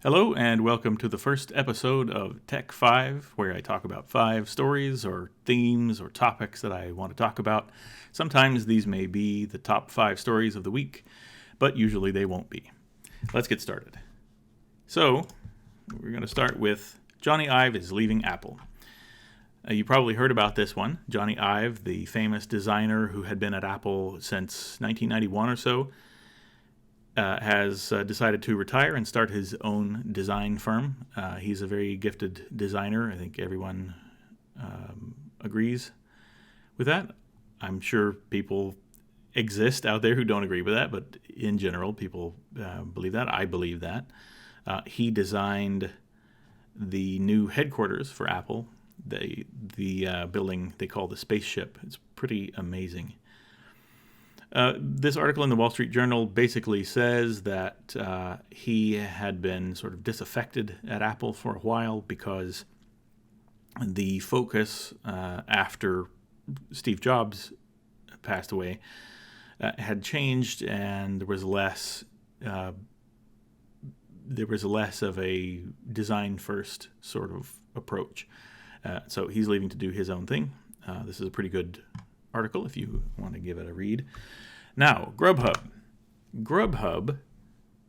Hello and welcome to the first episode of Tech 5, where I talk about 5 stories or themes or topics that I want to talk about. Sometimes these may be the top 5 stories of the week, but usually they won't be. Let's get started. So, we're going to start with Jony Ive is leaving Apple. You probably heard about this one. Jony Ive, the famous designer who had been at Apple since 1991 or so, has decided to retire and start his own design firm. He's a very gifted designer. I think everyone agrees with that. I'm sure people exist out there who don't agree with that, but in general, people believe that. I believe that. He designed the new headquarters for Apple, the building they call the spaceship. It's pretty amazing. This article in the Wall Street Journal basically says that he had been sort of disaffected at Apple for a while because the focus after Steve Jobs passed away had changed, and there was less of a design-first sort of approach. So he's leaving to do his own thing. This is a pretty good article if you want to give it a read. Now, GrubHub. GrubHub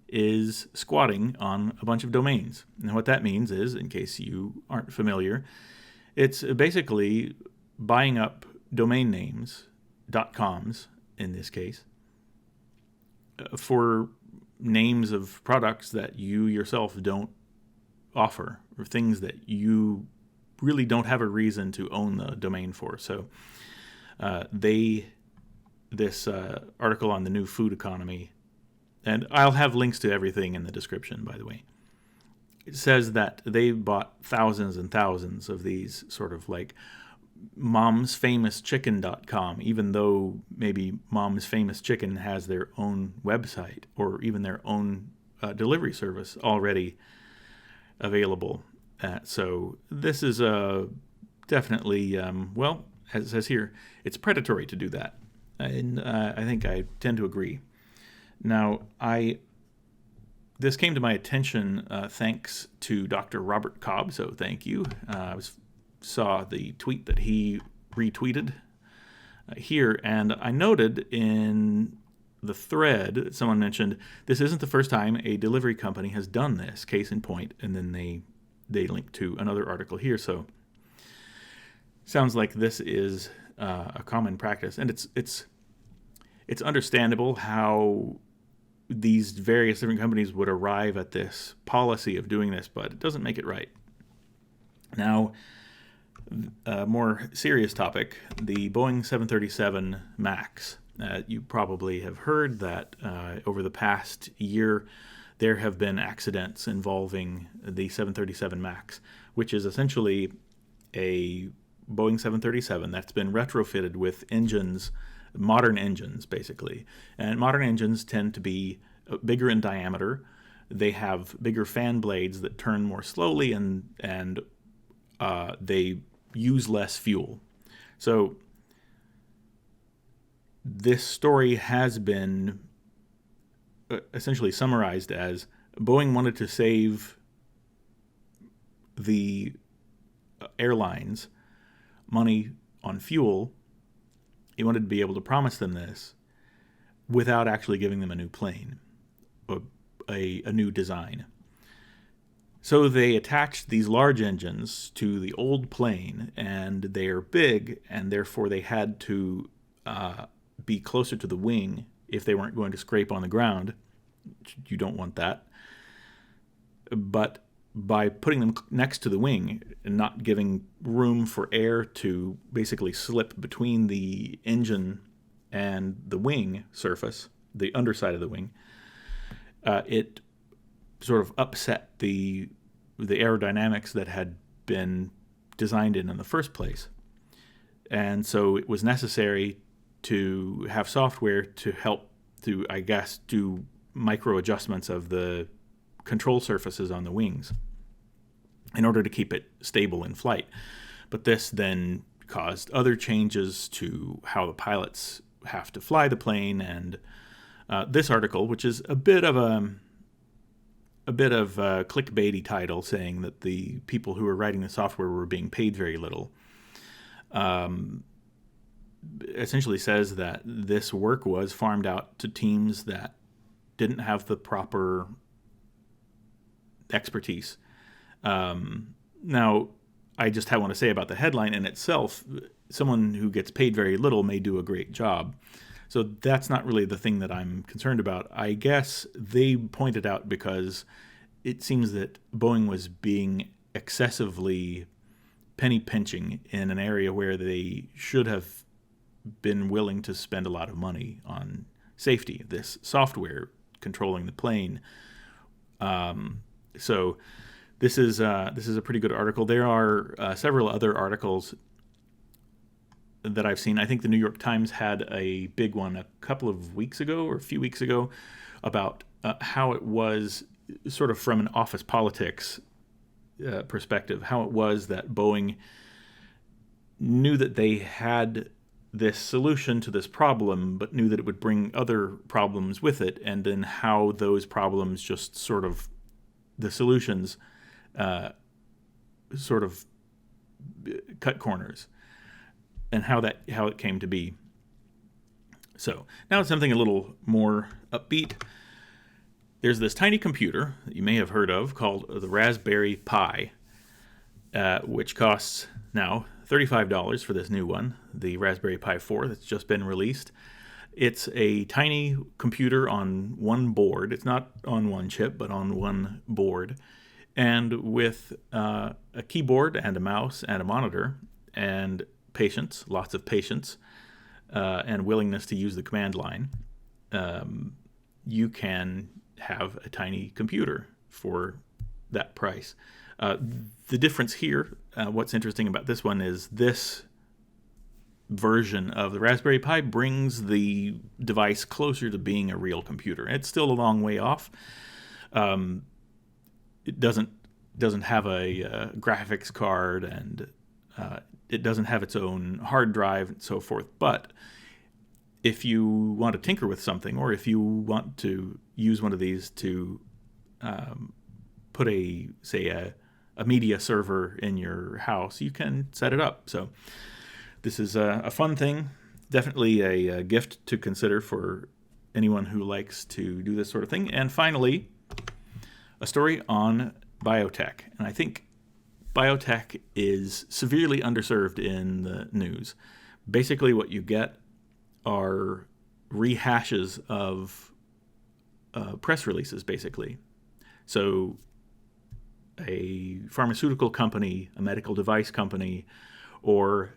is squatting on a bunch of domains. And what that means is, in case you aren't familiar, it's basically buying up domain names, .coms in this case, for names of products that you yourself don't offer, or things that you really don't have a reason to own the domain for. So this article on the new food economy, and I'll have links to everything in the description, by the way. It says that they bought thousands and thousands of these sort of like momsfamouschicken.com, even though maybe Mom's Famous Chicken has their own website or even their own delivery service already available. So this is definitely, as it says here, it's predatory to do that. And I think I tend to agree. Now, this came to my attention thanks to Dr. Robert Cobb, so thank you. I saw the tweet that he retweeted here, and I noted in the thread someone mentioned this isn't the first time a delivery company has done this, case in point, and then they link to another article here. So sounds like this is a common practice, and it's understandable how these various different companies would arrive at this policy of doing this, but it doesn't make it right. Now, a more serious topic, the Boeing 737 MAX. You probably have heard that over the past year, there have been accidents involving the 737 MAX, which is essentially a Boeing 737 that's been retrofitted with engines, modern engines basically. And modern engines tend to be bigger in diameter. They have bigger fan blades that turn more slowly, and they use less fuel. So this story has been essentially summarized as Boeing wanted to save the airlines money on fuel. He wanted to be able to promise them this without actually giving them a new plane, or a new design. So they attached these large engines to the old plane, and they are big, and therefore they had to be closer to the wing if they weren't going to scrape on the ground. You don't want that. But by putting them next to the wing and not giving room for air to basically slip between the engine and the wing surface, the underside of the wing, it sort of upset the aerodynamics that had been designed in the first place. And so it was necessary to have software to help to, I guess, do micro adjustments of the control surfaces on the wings in order to keep it stable in flight. But this then caused other changes to how the pilots have to fly the plane, and this article, which is a bit of a bit of a clickbaity title saying that the people who were writing the software were being paid very little. Essentially says that this work was farmed out to teams that didn't have the proper expertise. Now, I just want to say about the headline in itself, someone who gets paid very little may do a great job. So that's not really the thing that I'm concerned about. I guess they pointed out because it seems that Boeing was being excessively penny pinching in an area where they should have been willing to spend a lot of money on safety, this software controlling the plane. So this is a pretty good article. There are several other articles that I've seen. I think the New York Times had a big one a couple of weeks ago or a few weeks ago about how it was sort of from an office politics perspective, how it was that Boeing knew that they had this solution to this problem, but knew that it would bring other problems with it, and then how those problems just sort of, the solutions sort of cut corners, and how it came to be. So now it's something a little more upbeat. There's this tiny computer that you may have heard of called the Raspberry Pi, which costs now $35 for this new one, the Raspberry Pi 4 that's just been released. It's a tiny computer on one board. It's not on one chip, but on one board, and with a keyboard and a mouse and a monitor and patience, lots of patience, and willingness to use the command line, you can have a tiny computer for that price. The difference here, what's interesting about this one is this version of the Raspberry Pi brings the device closer to being a real computer. It's still a long way off. It doesn't have a graphics card, and it doesn't have its own hard drive and so forth. But if you want to tinker with something, or if you want to use one of these to put a media server in your house, you can set it up. So this is a fun thing, definitely a gift to consider for anyone who likes to do this sort of thing. And finally, a story on biotech. And I think biotech is severely underserved in the news. Basically, what you get are rehashes of press releases, basically. So a pharmaceutical company, a medical device company, or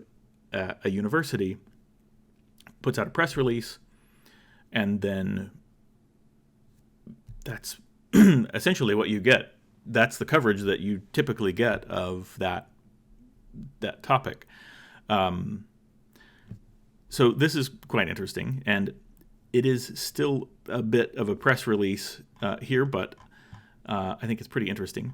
a university puts out a press release, and then that's essentially what you get. That's the coverage that you typically get of that topic. So this is quite interesting, and it is still a bit of a press release here, but I think it's pretty interesting.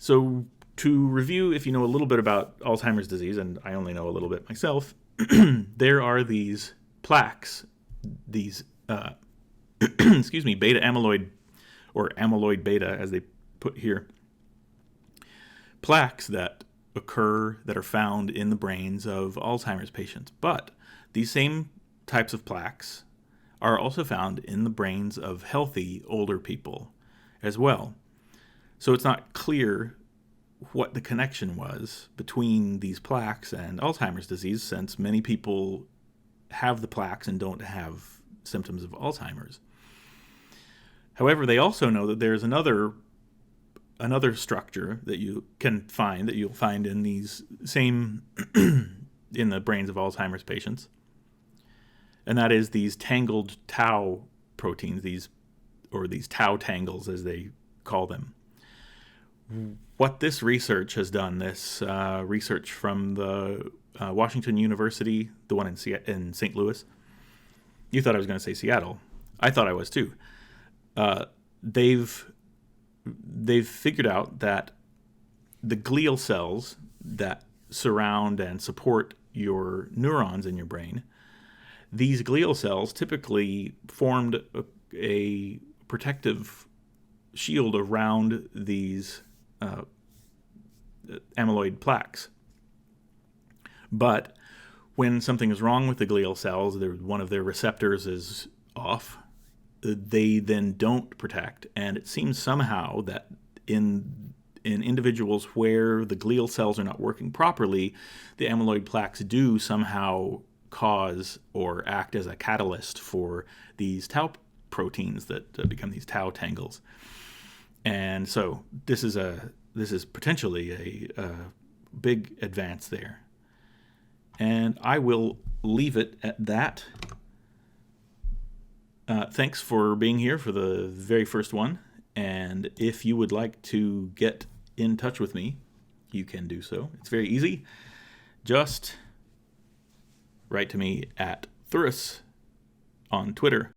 So to review, if you know a little bit about Alzheimer's disease, and I only know a little bit myself, there are these plaques, these beta amyloid, or amyloid beta as they put here, plaques that are found in the brains of Alzheimer's patients. But these same types of plaques are also found in the brains of healthy older people as well. So it's not clear what the connection was between these plaques and Alzheimer's disease, since many people have the plaques and don't have symptoms of Alzheimer's. However, they also know that there's another structure that you can find, that you'll find in these same in the brains of Alzheimer's patients, and that is these tangled tau proteins, these tau tangles as they call them. What this research has done, this research from the Washington University, the one in St. Louis. You thought I was going to say Seattle. I thought I was too. They've figured out that the glial cells that surround and support your neurons in your brain, these glial cells typically formed a protective shield around these amyloid plaques. But when something is wrong with the glial cells, one of their receptors is off, they then don't protect. And it seems somehow that in individuals where the glial cells are not working properly, the amyloid plaques do somehow cause or act as a catalyst for these tau proteins that become these tau tangles. And so this is potentially a big advance there. And I will leave it at that. Thanks for being here for the very first one. And if you would like to get in touch with me, you can do so. It's very easy. Just write to me at Thurus on Twitter.